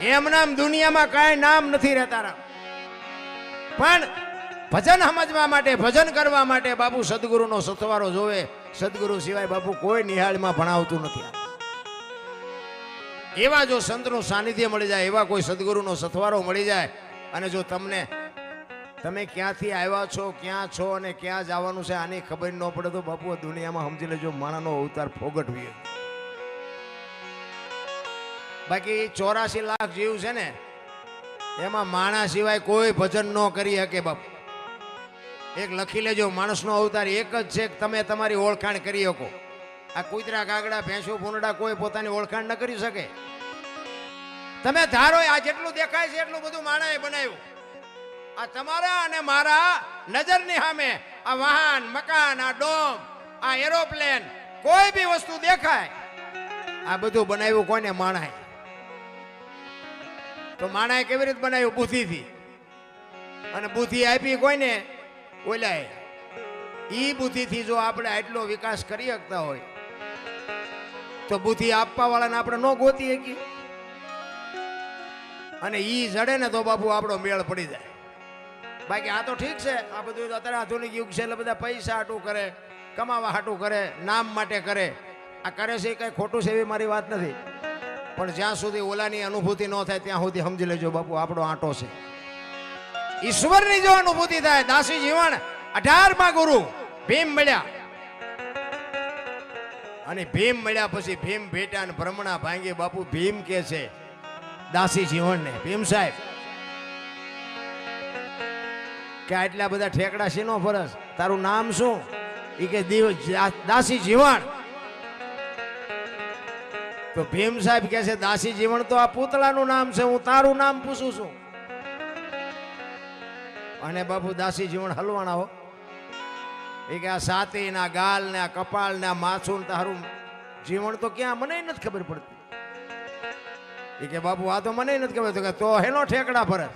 એમ નામ દુનિયામાં કાંઈ નામ નથી રહેતા. પણ ભજન સમજવા માટે, ભજન કરવા માટે બાપુ સદગુરુનો સથવારો જોવે. સદગુરુ સિવાય બાપુ કોઈ નિહાળમાં ભણાવતું નથી. એવા જો સંતનું સાનિધ્ય મળી જાય, એવા કોઈ સદગુરુનો સથવારો મળી જાય, અને જો તમે ક્યાંથી આવ્યા છો, ક્યાં છો અને ક્યાં જવાનું છે આની ખબર ન પડે તો બાપુ દુનિયામાં સમજી લેજો માણાનો અવતાર ફોગટવી. બાકી 84 લાખ જીવ છે ને, એમાં માણા સિવાય કોઈ ભજન ન કરી શકે બાપુ. એક લખી લેજો, માણસનો અવતાર એક જ છે, તમે તમારી ઓળખાણ કરી શકો. આ કૂતરા, કાગડા, ભેંસો, ભૂંડા કોઈ પોતાની ઓળખાણ ન કરી શકે. તમે ધારો આ જેટલું દેખાય છે એટલું બધું માણાએ બનાવ્યું. આ તમારા અને મારા નજરની સામે આ વાહન, મકાન, આ ડોમ, આ એરોપ્લેન, કોઈ બી વસ્તુ દેખાય, આ બધું બનાવ્યું કોને? માણાએ. તો માણાએ કેવી રીતે બનાવ્યું? બુદ્ધિથી. અને બુદ્ધિ આપી કોઈને? ઓલાએ. ઈ બુદ્ધિથી જો આપણે આટલો વિકાસ કરી શકતા હોય તો બુદ્ધિ આપવા વાળાને આપણે ન ગોતી શકીએ? અને ઈ જડે ને તો બાપુ આપણો મેળ પડી જાય. બાકી આ તો ઠીક છે, આ બધું અત્યારે આધુનિક યુગ છે એટલે બધા પૈસા હાટું કરે, કમાવા હાટું કરે, નામ માટે કરે. આ કરે છે કઈ ખોટું છે એવી મારી વાત નથી, પણ જ્યાં સુધી ઓલાની અનુભૂતિ ન થાય ત્યાં સુધી સમજી લેજો બાપુ આપણો આંટો છે. ઈશ્વરની જો અનુભૂતિ થાય. દાસી જીવન 18મા ગુરુ ભીમ મળ્યા, અને ભીમ મળ્યા પછી ભીમ ભેટા ને ભ્રમણા ભાંગી. બાપુ ભીમ કે છે દાસી જીવન ને, ભીમ સાહેબ કે આટલા બધા ઠેકડા શીનો ફરસ, તારું નામ શું? એ કે દાસી જીવન. તો ભીમ સાહેબ કે છે દાસી જીવન તો આ પૂતળાનું નામ છે, હું તારું નામ પૂછું છું. અને બાપુ દાસી જીવન હલવાણા હો. એ કે આ સાતી ના ગાલ ને આ કપાળ ને આ માથું તારું જીવન તો ક્યાં મને નથી ખબર પડતી. એ કે બાપુ આ તો મને નથી ખબર. તો હેનો ઠેકડા ફરસ?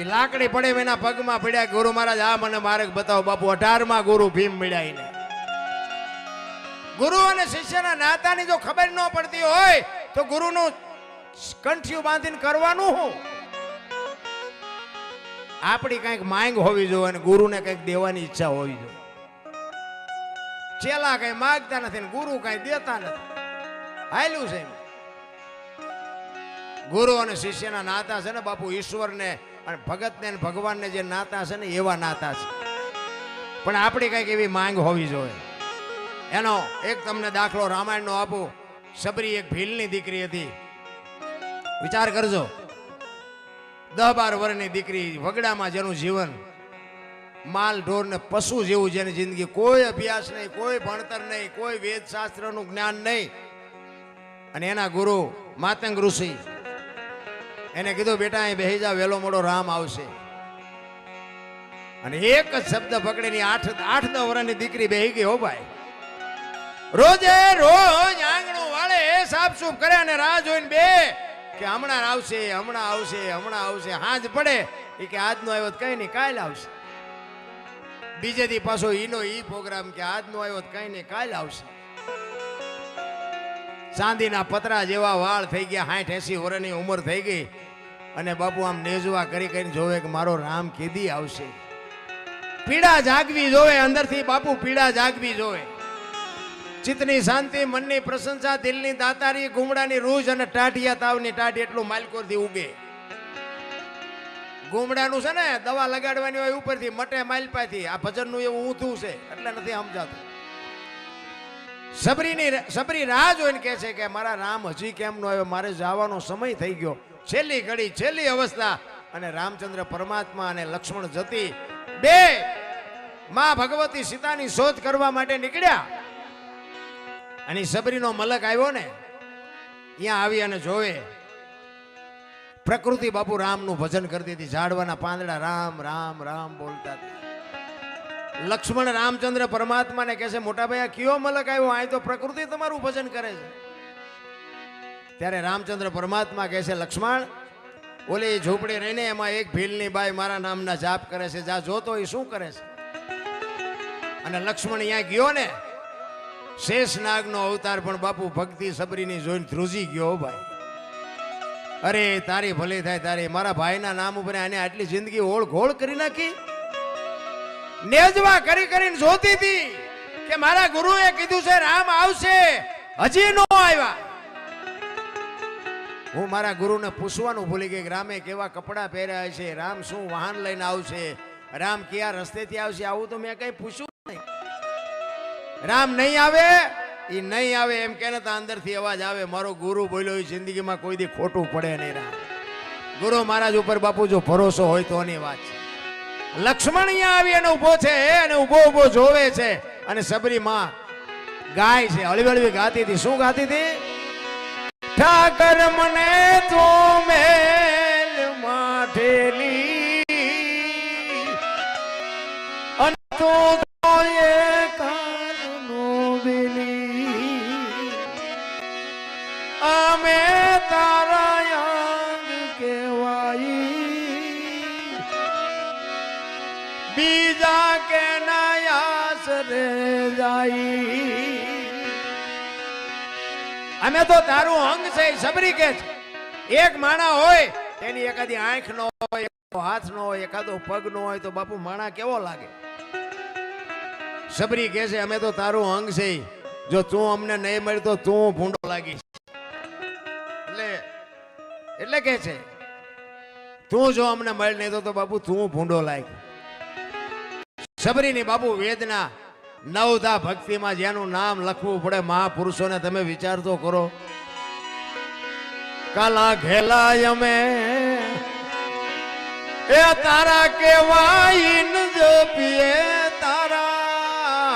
એ લાકડી પડે એના પગમાં પડ્યા. ગુરુ મહારાજ આ મને માર્ગ બતાવો. બાપુ 18મા ગુરુ ભીમ મળ્યા એને. ગુરુ અને શિષ્યના નાતાની જો ખબર ન પડતી હોય તો ગુરુનું કંઠિયું બાંધીને કરવાનું શું? આપણી કઈક માંગ હોવી જોઈએ અને ગુરુને કઈક દેવાની ઈચ્છા હોવી જોઈએ. ચેલા કઈ માંગતા નથી ને ગુરુ કઈ દેતા નથી. હાલ્યું છે એમ. ગુરુ અને શિષ્યના નાતા છે ને બાપુ ઈશ્વરને અને ભગતને અને ભગવાનને જે નાતા છે ને એવા નાતા છે. પણ આપણી કઈક એવી માંગ હોવી જોઈએ. એનો એક તમને દાખલો રામાયણનો આપું. સબરી એક ભીલની દીકરી હતી. વિચાર કરજો, 10-12 વર્ષની દીકરી, વગડામાં જેનું જીવન, માલ ઢોર ને પશુ જેવું જેની જિંદગી, કોઈ અભ્યાસ નહીં, કોઈ ભણતર નહીં, કોઈ વેદ શાસ્ત્રનું જ્ઞાન નહીં. અને એના ગુરુ માતંગ ઋષિ એને કીધું બેટા અહીં બેહી જા, વેલો મોડો રામ આવશે. અને એક જ શબ્દ પકડીને 8-10 વર્ષની દીકરી બેહી ગઈ. હો ભાઈ, રોજે રોજ આંગણું વાળે સાફ સૂફ કરે અને રાહ જોઈને બે કે હમણાં આવશે, હમણાં આવશે, હમણાં આવશે. હાંજ પડે એ કે આજનો આવ્યો કઈ નહીં, કાલ આવશે. બીજે દી પાછો ઈનો ઈ પ્રોગ્રામ કે આજનો આવ્યો કઈ નહીં, કાલ આવશે. ચાંદીના પતરા જેવા વાળ થઈ ગયા, 60-80 વર્ષની ઉંમર થઈ ગઈ. અને બાપુ આમ નેજવા કરી કરીને જોવે કે મારો રામ કેદી આવશે. પીડા જાગવી જોવે અંદરથી બાપુ, પીડા જાગવી જોવે. ચિત્તની શાંતિ, મનની પ્રશંસા, દિલની દાતારી, ગુમડાની રૂજ અને ટાઢિયા તાવની ટાઢી એટલું માલકોરથી ઉગે. ગુમડાનું છે ને દવા લગાડવાની હોય ઉપરથી, મટે માલપાથી. આ ભજનનું એવું ઊંધું છે એટલે નથી સમજાતું. સબરી રાહ જોઈને કહે છે કે મારા રામ હજી કેમ નો આવ્યો, મારે જવાનો સમય થઈ ગયો. છેલ્લી ઘડી, છેલ્લી અવસ્થા. અને રામચંદ્ર પરમાત્મા અને લક્ષ્મણ જતી બે માં ભગવતી સીતાની શોધ કરવા માટે નીકળ્યા. અને સબરીનો મલક આવ્યો ને, ત્યાં આવી અને જોવે પ્રકૃતિ બાપુ રામનું ભજન કરતી હતી. ઝાડવાના પાંદડા રામ રામ રામ બોલતા હતા. લક્ષ્મણ રામચંદ્ર પરમાત્માને કહે છે મોટા ભાઈ આ કયો મલક આવ્યો, અહીં તો પ્રકૃતિ તમારું ભજન કરે છે. ત્યારે રામચંદ્ર પરમાત્મા કહે છે લક્ષ્મણ, ઓલી ઝૂંપડી રહીને એમાં એક ભીલની બાઈ મારા નામના જાપ કરે છે, જા જોતો એ શું કરે છે. અને લક્ષ્મણ અહીંયા ગયો ને, શેષનાગનો અવતાર પણ બાપુ ભક્તિ સબરીની જોઈને ધ્રુજી ગયો ભાઈ. અરે તારી ભલી થાય તારી, મારા ભાઈના નામ ઉપર આને આટલી જિંદગી ઓળ ઘોળ કરી નાખી. નેજવા કરી કરીને જોતી હતી કે મારા ગુરુએ કીધું છે રામ આવશે, હજી નો આવ્યા. હું મારા ગુરુને પૂછવાનું ભૂલી ગઈ કે રામે કેવા કપડા પહેર્યા છે, રામ શું વાહન લઈને આવશે, રામ કયા રસ્તેથી આવશે, આવું તો મેં કઈ પૂછ્યું નહીં. રામ નહીં આવે, એ નહીં આવે એમ કે અંદરથી અવાજ આવે, મારો ગુરુ બોલ્યો એ જિંદગીમાં કોઈ દી ખોટું પડે નહીં. રામ ગુરુ મહારાજ ઉપર બાપુ જો ભરોસો હોય તો ની વાત છે. લક્ષ્મણ અહીંયા આવી અને ઉભો છે અને ઉભો ઉભો જોવે છે અને સબરી માં ગાય છે, હળવી હળવી ગાતી હતી. શું ગાતી હતી? ઠાકર મને તો મેલ માઠેલી અને તો એ કાનનો બેલી, અમે તારા યાદ કેવાઈ, બીજા કે નાયાસ રે જાય. અમે તો તારું અંગ છે. સબરી કે છે એક માણા હોય તેની એકાદી આંખ નો હોય, હાથ નો હોય, એકાદો પગ નો હોય તો બાપુ માણા કેવો લાગે? સબરી કે છે અમે તો તારું અંગ છે, જો તું અમને નહીં મળી તો તું ભૂંડો લાગીશ. એટલે કે છે તું જો અમને મળી નહીં તો બાપુ તું ભૂંડો લાગી. સબરીની બાપુ વેદના, નવધા ભક્તિમાં જેનું નામ લખવું પડે મહાપુરુષોને તમે વિચાર તો કરો. કાલા ઘેલા અમે એ તારા કેવાય ન જપીએ તારા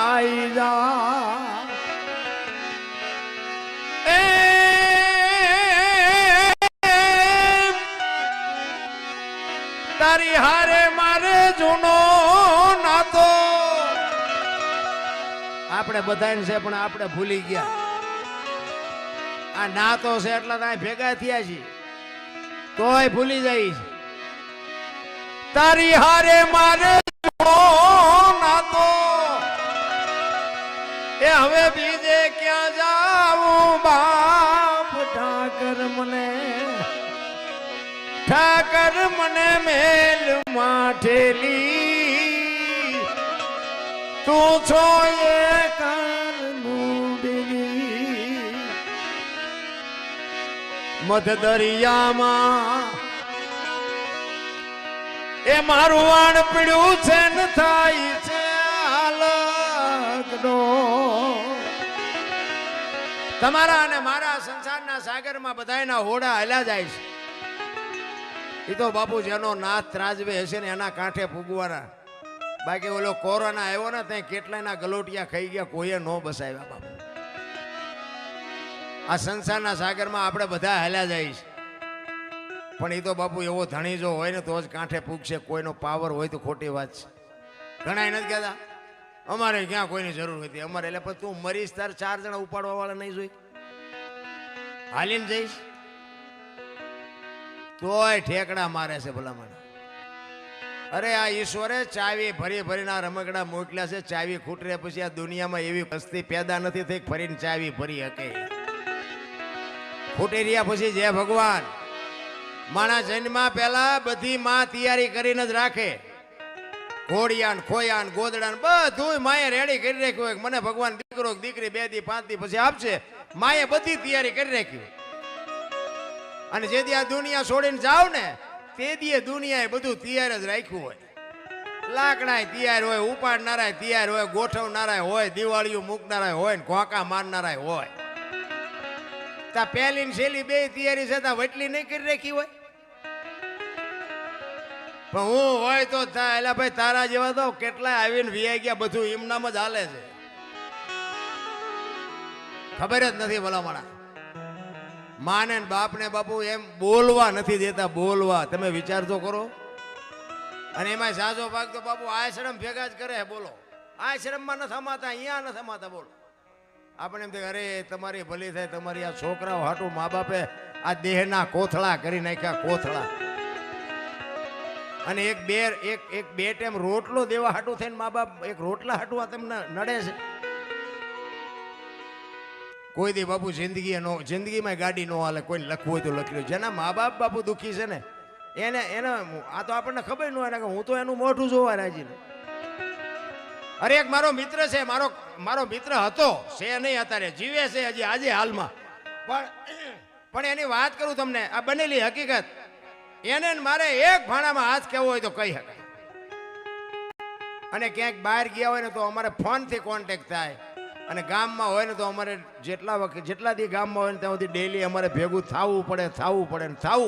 આઈ જા. એ તારી હારે મારે જૂનો નાતો આપણે બધાને છે પણ આપણે ભૂલી ગયા. આ નાતો છે એટલા ત્યાં ભેગા થયા છીએ તોય ભૂલી જાય છે. તારી હારે મારે નાતો એ હવે બીજે ક્યાં જાવું બાપ. ઠાકર મને મેલ માઠેલી, તું છો એ કાનનું બેલી. મધ દરિયામાં એ મારું વાણ પીડ્યું છે ને થાય છે હાલકનો. તમારા અને મારા સંસારના સાગરમાં બધાયના હોડા હલ્યા જાય છે. એ તો બાપુ જેનો નાથ ત્રાજવે હશે ને એના કાંઠે ફૂગવાના. બાકી ઓલો કોરોના આવ્યો ને ત્યાં કેટલાયના ગલોટિયા ખાઈ ગયા, કોઈએ ન બસાવ્યા બાપુ. આ સંસારના સાગરમાં આપણે બધા હાલ્યા જઈશ પણ એ તો બાપુ એવો ધણી જો હોય ને તો જ કાંઠે પૂગશે. કોઈનો પાવર હોય તો ખોટી વાત છે. ઘણા નથી કહેતા અમારે ક્યાં કોઈની જરૂર હતી અમારે. એટલે પણ તું મરીશ તાર 4 જણા ઉપાડવા વાળા નહીં જોઈ, હાલીને જઈશ તોય ઠેકડા મારે છે ભલામણ. અરે આ ઈશ્વરે ચાવી ભરી ભરીને આ રમકડા મોકલ્યા છે. ચાવી ખૂટરે પછી આ દુનિયામાં એવી વસ્તી પેદા નથી થઈ ફરીને ચાવી ભરી શકે. ખૂટી રહ્યા પછી જે ભગવાન માણા જન્મા પહેલા બધી માં તૈયારી કરીને જ રાખે. ઘોડિયાન ખોયાન ગોદડાન બધું માએ રેડી કરી રાખ્યું હોય. મને ભગવાન દીકરો દીકરી 2 દી 5 દી પછી આપશે. માએ બધી તૈયારી કરી રાખી. અને જે દી આ દુનિયા છોડીને જાવ ને તે દી દુનિયાએ બધું તૈયાર જ રાખ્યું હોય. લાકડા તૈયાર હોય, ઉપાડનારા તૈયાર હોય, ગોઠવનારા હોય, દિવાળીઓ મૂકનારા હોય, ઘોંકા મારનારા હોય. તા પહેલી ને છેલ્લી 2 તૈયારી છે તા વટલી નહીં કરી રાખી હોય. પણ હું હોય તો થાય. એટલે ભાઈ તારા જેવા તો કેટલાય આવીને વિયાઈ ગયા. બધું એમનામ જ હાલે છે. ખબર જ નથી ભલામણા. માને ને બાપને બાપુ એમ બોલવા નથી દેતા. બોલવા તમે વિચાર તો કરો. અને એમાં સાજો ભાગ તો બાપુ આશ્રમ ભેગા જ કરે. બોલો આશ્રમમાં ન થમાતા, અહીંયા ન થમાતા. બોલો આપણે એમ થાય અરે તમારી ભલી થાય, તમારી આ છોકરાઓ હાટું મા બાપે આ દેહના કોથળા કરી નાખ્યા. કોથળા. અને એક બે ટાઈમ રોટલો દેવા હાટું થઈને મા બાપ એક રોટલા હાટું આ તમને નડે છે. કોઈ દી બાપુ જિંદગીમાં ગાડી ન હાલે, કોઈને લખવું હોય તો લખી લો. જેના મા બાપ બાપુ દુઃખી છે ને એને આ તો આપણને ખબર ન હોય કે હું તો એનું મોઢું જોવા રાજી ને. અરે એક મારો મિત્ર છે, મારો મિત્ર હતો, છે નહીં અત્યારે, જીવે છે હજી આજે હાલમાં, પણ એની વાત કરું તમને, આ બનેલી હકીકત. એને મારે એક ભાણામાં હાથ કેવો હોય તો કહી શકાય. અને ક્યાંક બહાર ગયા હોય ને તો અમારે ફોનથી કોન્ટેક્ટ થાય, અને ગામમાં હોય ને તો અમારે જેટલા દી ગામમાં હોય ને ત્યાં સુધી ડેલી અમારે ભેગું થવું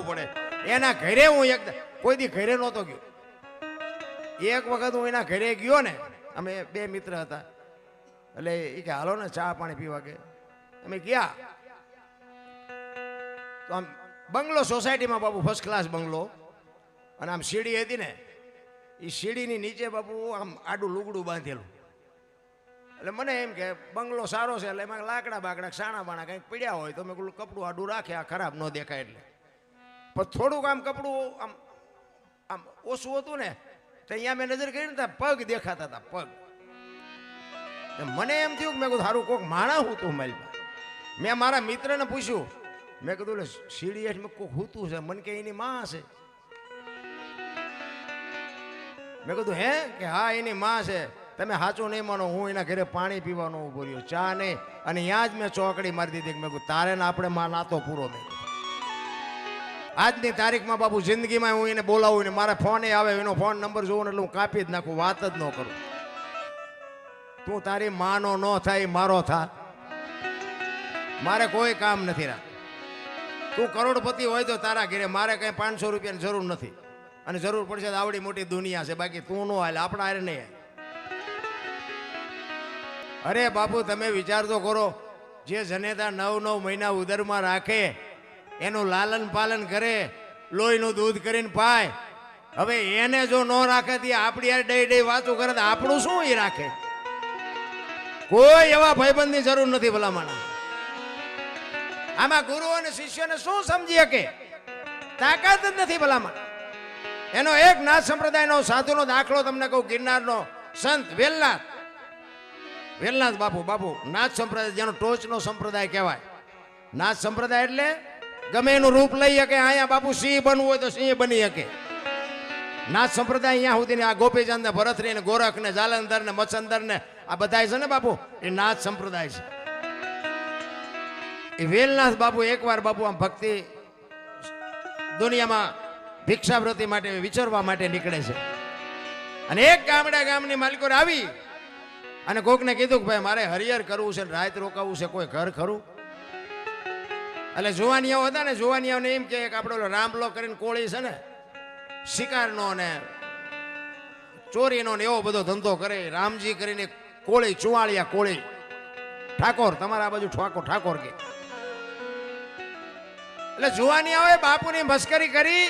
પડે. એના ઘરે હું કોઈ દી ઘરે નહોતો ગયો. એક વખત હું એના ઘરે ગયો ને, અમે બે મિત્ર હતા, એટલે એ કે હાલો ને ચા પાણી પીવા કે. અમે ગયા તો આમ બંગલો સોસાયટીમાં બાપુ, ફર્સ્ટ ક્લાસ બંગલો, અને આમ સીડી હતી ને, એ સીડીની નીચે બાપુ આમ આડું લુગડું બાંધેલું. એટલે મને એમ કે બંગલો સારો છે એટલે એમાં લાકડા બાકડા સાણા બાણા કંઈક પડ્યા હોય તો મેં પેલું કપડું આડું રાખે, આ ખરાબ ન દેખાય એટલે. પણ થોડુંક આમ કપડું આમ ઓછું હતું ને તો અહીંયા મેં નજર કરી ને પગ દેખાતા હતા, પગ. મને એમ થયું કે મેં કીધું સારું કોઈક માણા હું તું મારી. મેં મારા મિત્રને પૂછ્યું, મેં કીધું સીડી હેઠ મેં કોઈક હૂતું છે, મને કે એની માં હશે. મેં કીધું હે કે હા એની માં છે. તમે સાચું નહીં માનો, હું એના ઘરે પાણી પીવાનો ઉભો રહ્યો, ચા નહીં, અને ત્યાં જ મેં ચોકડી મારી દીધી. મેં કીધું તારે ને આપણે માં નાતો પૂરો. મેં આજની તારીખમાં બાપુ જિંદગીમાં હું એને બોલાવું ને મારા ફોન આવે, એનો ફોન નંબર જોવો ને એટલે હું કાપી જ નાખું, વાત જ ન કરું. તું તારી માનો ન થાય, મારો થા, મારે કોઈ કામ નથી રાખ. તું કરોડપતિ હોય તો તારા ઘરે, મારે કઈ 500 રૂપિયાની જરૂર નથી, અને જરૂર પડશે તો આવડી મોટી દુનિયા છે, બાકી તું ન હાલે, આપણા હારે નહીં. અરે બાપુ તમે વિચાર તો કરો, જે જનેતા 9 મહિના ઉદરમાં રાખે, એનું લાલન પાલન કરે, લોહીનું દૂધ કરીને પાય, હવે એને જો ન રાખે તો આપણી યાર ડઈ વાતો કરે તો આપણું શું એ રાખે? કોઈ એવા ભાઈબંધની જરૂર નથી ભલામણા. આમાં ગુરુ અને શિષ્યને શું સમજી શકે? તાકાત જ નથી ભલામણ. એનો એક નાથ સંપ્રદાયનો સાધુનો દાખલો તમને કહું, ગિરનારનો સંત વેલનાથ બાપુ નાથ સંપ્રદાય, જેનો ટોચનો સંપ્રદાય કહેવાય. નાથ સંપ્રદાય એટલે ગમે એનું રૂપ લઈ શકે. અહીંયા બાપુ સિંહ બનવું હોય તો સિંહ બની શકે. નાથ સંપ્રદાય અહીંયા સુધી આ ગોપીચંદ ને ભરતરી ને ગોરખ ને જાલંધર ને મચ્છંદર ને આ બધા છે ને બાપુ, એ નાથ સંપ્રદાય છે. એ વેલનાથ બાપુ એકવાર બાપુ આમ ભક્તિ દુનિયામાં ભિક્ષાવૃત્તિ માટે વિચરવા માટે નીકળે છે, અને એક ગામની માલિકો આવી અને કોકને કીધું કે ભાઈ મારે હરિહર કરવું છે, રાત રોકાવું છે, કોઈ ઘર ખરું? એટલે જુવાનિયાઓ હતા ને, જુવાનિયાઓને એમ કે આપણો રામલો કરીને કોળી છે ને, શિકારનો ને ચોરીનો ને એવો બધો ધંધો કરે. રામજી કરીને કોળી, ચુવાળિયા કોળી, ઠાકોર, તમારા આ બાજુ ઠાકોર કે. એટલે જુવાનિયાઓએ બાપુની મસ્કરી કરી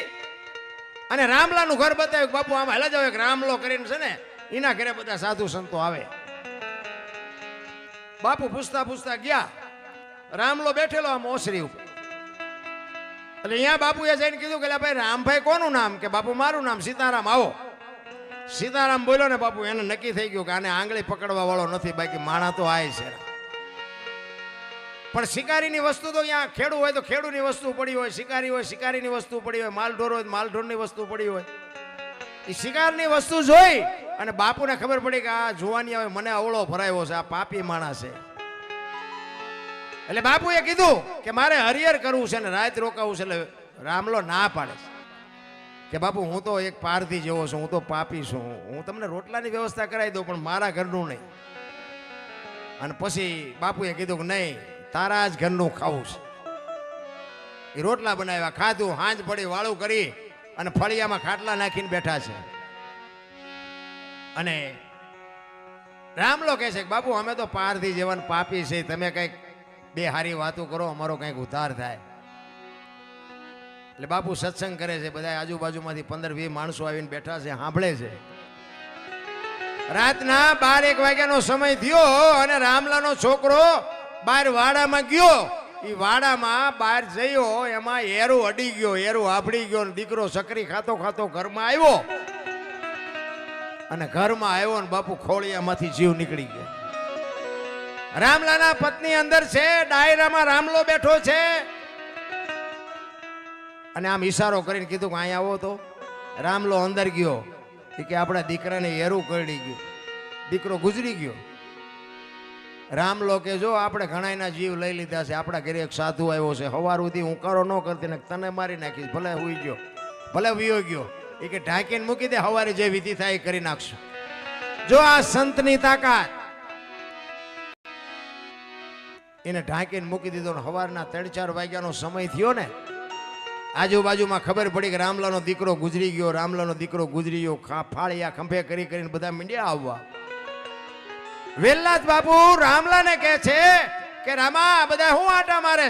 અને રામલાનું ઘર બતાવ્યું. બાપુ આમ હાલા જાવ, એક રામલો કરીને છે ને, એના ઘરે બધા સાધુ સંતો આવે. બાપુ પૂછતા ગયા, રામલો બેઠેલો આમ ઓસરી ઉપર. એટલે અહીંયા બાપુએ જઈને કીધું કે ભાઈ રામભાઈ કોનું નામ? કે બાપુ મારું નામ સીતારામ. આવો. સીતારામ બોલ્યો ને બાપુ, એને નક્કી થઈ ગયું કે આને આંગળી પકડવા વાળો નથી, બાકી માણા તો આય છે. પણ શિકારીની વસ્તુ તો અહીંયા ખેડૂ હોય તો ખેડૂની વસ્તુ પડી હોય, શિકારી હોય શિકારીની વસ્તુ પડી હોય, માલઢોર હોય માલઢોરની વસ્તુ પડી હોય. એ શિકારની વસ્તુ જોઈ અને બાપુને ખબર પડી કે આ જોવાની આવે, મને અવળો ભરાયો છે, આ પાપી માણસ છે. એટલે બાપુએ કીધું કે મારે હરિહર કરવું છે ને રાત રોકાવું છે. એટલે રામલો ના પાડે છે કે બાપુ હું તો એક પારધી જેવો છું, હું તો પાપી છું, હું તમને રોટલાની વ્યવસ્થા કરાવી દઉં પણ મારા ઘરનું નહીં. અને પછી બાપુએ કીધું કે નહીં, તારા જ ઘરનું ખાવું છે. એ રોટલા બનાવ્યા, ખાધું, હાંજ પડી વાળું કરી અને ફળિયામાં ખાટલા નાખીને બેઠા છે. અને રામલો કહે છે કે બાપુ અમે તો પારધી જેવા પાપી છે, તમે કંઈક બે હારી વાતો કરો, અમારો કંઈક ઉદ્ધાર થાય. એટલે બાપુ સત્સંગ કરે છે, બધા આજુબાજુમાંથી 15-20 માણસો આવીને બેઠા છે, સાંભળે છે. રાતના 12-1 વાગ્યાનો સમય થયો અને રામલાનો છોકરો બહાર વાડામાં ગયો. એ વાડામાં બહાર જયો, એમાં એરું અડી ગયો, એરું આભડી ગયો. દીકરો સકરી ખાતો ઘરમાં આવ્યો. અને ઘરમાં આવ્યો ને બાપુ ખોળિયામાંથી જીવ નીકળી ગયો. રામલાના પત્ની અંદર છે, ડાયરામાં રામલો બેઠો છે. અને આમ ઈશારો કરીને કીધું કે અહીંયા આવો. તો રામલો અંદર ગયો. એ કે આપણા દીકરાને એરું કરડી ગયું, દીકરો ગુજરી ગયો. રામલો કે જો આપણે ઘણાના જીવ લઈ લીધા છે, આપણા ઘરે એક સાધુ આવ્યો છે, સવાર સુધી હું કરો ન કરતી ને તને મારી નાખીશ, ભલે હુઈ ગયો, ભલે વિયો ગયો. એ કે ઢાંકીને મૂકી દે, સવારે જે વિધિ થાય એ કરી નાખશું. જો આ સંતની તાકાત. એને ઢાંકીને મૂકી દીધો ને સવારના 3-4 વાગ્યાનો સમય થયો ને, આજુબાજુમાં ખબર પડી કે રામલાનો દીકરો ગુજરી ગયો, રામલાનો દીકરો ગુજરી ગયો. ફાળિયા ખંભે કરી કરીને બધા મીંડ્યા આવવા. વેલનાથ બાપુ રામલાને કહે છે કે રામા બધા હું આટા મારે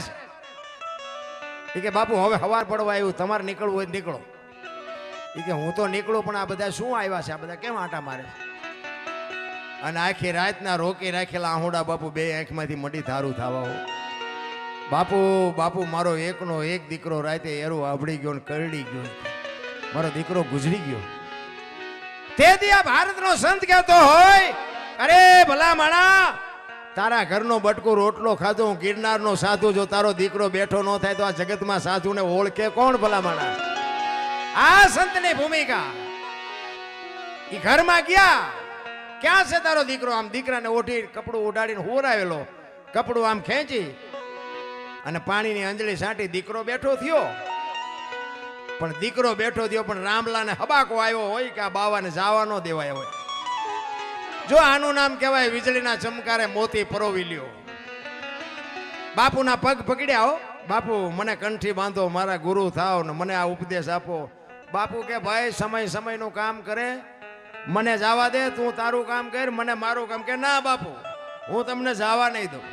છે. કે બાપુ હવે સવાર પડવા આવ્યું, તમારે નીકળવું હોય નીકળો. એ કે હું તો નીકળું, પણ આ બધા શું આવ્યા છે, આ બધા કેમ આટા મારે છે? અને આખી રાતના રોકી રાખેલા આહુડા બાપુ બે આંખમાંથી મડી ધારું થવા હો. બાપુ બાપુ મારો એકનો એક દીકરો રાતે એરું આભળી ગયો ને કરડી ગયો, મારો દીકરો ગુજરી ગયો. તે દિયા ભારતનો સંત કહેતો હોય, અરે ભલા માણા, તારા ઘરનો બટકો રોટલો ખાધો, હું ગિરનારનો સાધુ, જો તારો દીકરો બેઠો ન થાય તો આ જગતમાં સાધુને ઓળખે કોણ ભલા માણા? આ સંતની ભૂમિકા. ઈ ઘરમાં ગયા, ક્યાં છે તારો દીકરો? આમ દીકરાને ઓઢી કપડું ઉડાડીને હોરાવેલો, કપડું આમ ખેંચી અને પાણીની અંજળી સાંટી દીકરો બેઠો થયો. પણ દીકરો બેઠો થયો, પણ રામલાને હબાકો આવ્યો હોય કે આ બાવાને જવા ન દેવાય હોય. જો આનું નામ કહેવાય વીજળીના ચમકારે મોતી પરોવી લ્યો. બાપુના પગ પકડ્યા હો. બાપુ મને કંઠી બાંધો, મારા ગુરુ થાવ ને મને આ ઉપદેશ આપો. બાપુ કે ભાઈ સમય સમયનું કામ કરે, મને જવા દે, તું તારું કામ કર, મને મારું કામ. કે ના બાપુ, હું તમને જવા નહીં દઉં.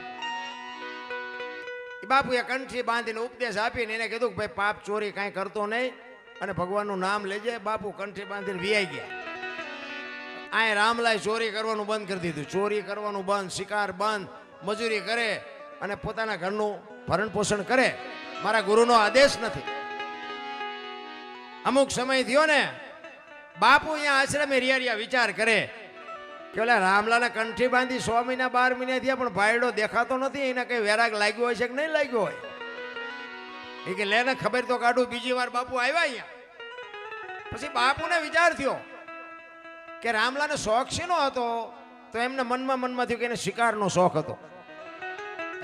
બાપુએ કંઠી બાંધીને ઉપદેશ આપીને એને કીધું કે ભાઈ પાપ ચોરી કાંઈ કરતો નહીં અને ભગવાનનું નામ લેજે. બાપુ કંઠી બાંધીને વિયાઈ ગયા. આ રામલાએ ચોરી કરવાનું બંધ કરી દીધું. ચોરી કરવાનું બંધ, શિકાર બંધ, મજૂરી કરે અને પોતાના ઘરનું ભરણ પોષણ કરે. મારા ગુરુનો આદેશ નથી. અમુક સમય થયો ને, બાપુ અહીંયા આશ્રમે રિયા વિચાર કરે કે ઓલા રામલાને કંઠી બાંધી 6 મહિના 12 મહિના થયા, પણ ભાઈડો દેખાતો નથી. એને કઈ વેરાગ લાગ્યો હોય છે કે નહીં લાગ્યો હોય? એ કે લેને ખબર તો કાઢું. બીજી વાર બાપુ આવ્યા અહીંયા. પછી બાપુને વિચાર થયો કે રામલાને શોખ શેનો હતો? તો એમને મનમાં થયું કે એને શિકારનો શોખ હતો.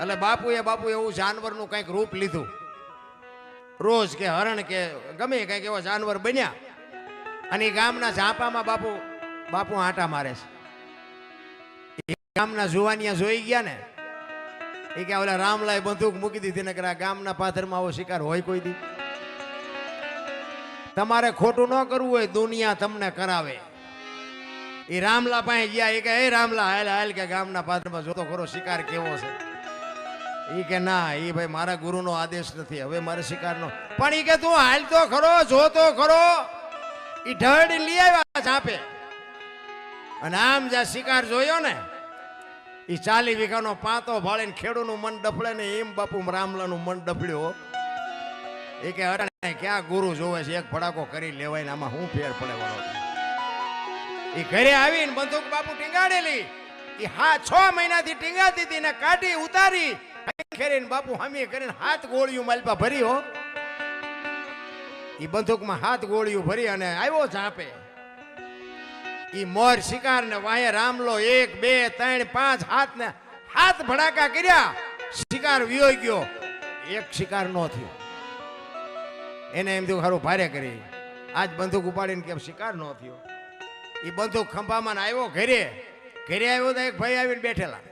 એટલે બાપુ એવું જાનવરનું કંઈક રૂપ લીધું. રોજ કે હરણ કે ગમે કંઈક એવા જાનવર બન્યા અને ગામના ઝાંપામાં બાપુ આટા મારે છે. ગામના જુવાનિયા જોઈ ગયા ને, એ કે ઓલા રામલાએ બંદૂક મૂકી દીધી ને કે ગામના પાથરમાં આવો શિકાર હોય કોઈ દી? તમારે ખોટું ન કરવું હોય, દુનિયા તમને કરાવે. એ રામલા પાસે ગયા. એ કે એ રામલા હાલ હાલ કે ગામના પાથરમાં જોતો ખરો શિકાર કેવો છે. એ કે ના, એ ભાઈ મારા ગુરુનો આદેશ નથી, હવે મારે શિકારનો. પણ એ કે તું હાલ તો ખરો, જોતો ખરો. એ ઢળી લઈ આવ્યા ઝાંપે અને આમ જ્યાં શિકાર જોયો ને, એ 40 વીઘાનો પાતો ભાળીને ખેડૂનું મન ડફળે ને એમ બાપુ રામલાનું મન ડફળ્યો. એ કે અરે ક્યાં ગુરુ જોવે છે, એક ફડાકો કરી લેવાય ને આમાં શું ફેર પડે વાળો. એ ઘરે આવીને બંદૂક બાપુ ટીંગાડેલી. એ 6 મહિનાથી ટીંગાતી હતી ને કાઢી ઉતારી ખેરીને બાપુ હમી કરીને 7 ગોળીઓ માલપા ભરી હો. એ બંદૂકમાં 7 ગોળીઓ ભરી અને આવ્યો ઝાંપે. ઈ મોર શિકાર ને વાહે રામલો 1 2 3 5 7 ને 7 ભડાકા કર્યા. શિકાર વિયો ગયો, એક શિકાર નો થયો. એને એમ થયું ખારું ભારે કરી, આજ બંદૂક ઉપાડીને કેમ શિકાર નો થયો. એ બંદૂક ખંભામાં આવ્યો ઘરે આવ્યો તો એક ભાઈ આવીને બેઠેલા.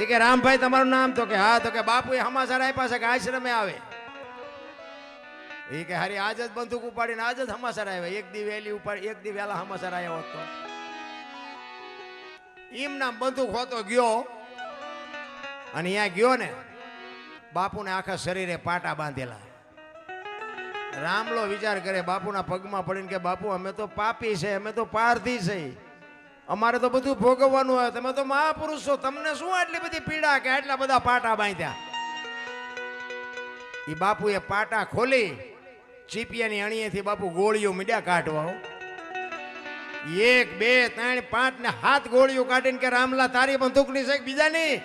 એ કે રામભાઈ તમારું નામ? તો કે હા. તો કે બાપુ એ સમાચાર આપ્યા છે કે આશ્રમે આવે. એ કે હારી આજ જ બંદૂક ઉપાડીને આજ જ સમાચાર આવ્યા. એક દી વહેલી ઉપાડી, એક દી વહેલા સમાચાર આવ્યા હોત તો એમ નામ બંદૂક હોતો ગયો. અને અહીંયા ગયો ને, બાપુને આખા શરીરે પાટા બાંધેલા. રામલો વિચાર કરે, બાપુના પગમાં પડીને કે બાપુ અમે તો પાપી છે, અમે તો પારધી છે, અમારે તો બધું ભોગવવાનું હોય, તમે તો મહાપુરુષ છો, તમને શું આટલી બધી પીડા કે આટલા બધા પાટા બાંધ્યા? એ બાપુએ પાટા ખોલી ચીપિયાની અણીએથી બાપુ ગોળીઓ મીડ્યા કાઢવા. 1 2 3 5 ને 7 ગોળીઓ કાઢીને કે રામલા તારી બંદૂકની છે કે બીજાની?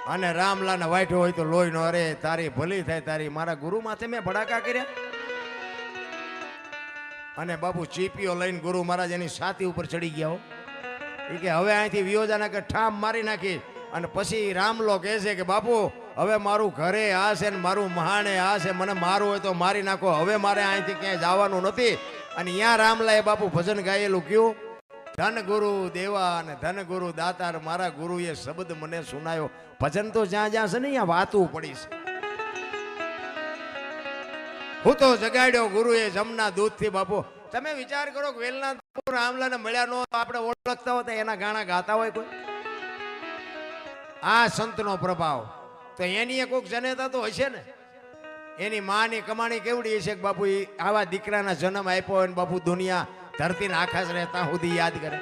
અને રામલાને વાઠ્યો હોય તો લોહી નો, અરે તારી ભલી થાય તારી, મારા ગુરુ માથે મેં ભડાકા કર્યા. અને બાપુ ચીપીઓ લઈને ગુરુ મહારાજ એની છાતી ઉપર ચડી ગયા હો. એ કે હવે અહીંથી વિયોજાના કે ઠામ મારી નાખી. અને પછી રામલો કહે છે કે બાપુ હવે મારું ઘરે આ છે ને મારું મહાણે આ છે, મને મારવું હોય તો મારી નાખો, હવે મારે અહીંથી ક્યાંય જવાનું નથી. અને ત્યાં રામલાએ બાપુ ભજન ગાયેલું કયું, ધન ગુરુ દેવા અને ધન ગુરુ દાતાર, મારા ગુરુએ શબ્દ મને સુનાયો. ભજન તો જ્યાં જ્યાં છે ને ત્યાં વાતું પડી છે. હું તો જગાડ્યો ગુરુએ જમના દૂધથી. બાપુ તમે વિચાર કરો કે વેલના રામલાને મળ્યા નો આપણે ઓળખતા હોય તો એના ગાણા ગાતા હોય કોઈ? આ સંતનો પ્રભાવ તો એની કોઈક જનેતા તો હશે ને. એની માની કમાણી કેવડી હશે કે બાપુ આવા દીકરાના જન્મ આપ્યો હોય ને બાપુ દુનિયા ધરતીને આખા જ રહેતા સુધી યાદ કરે.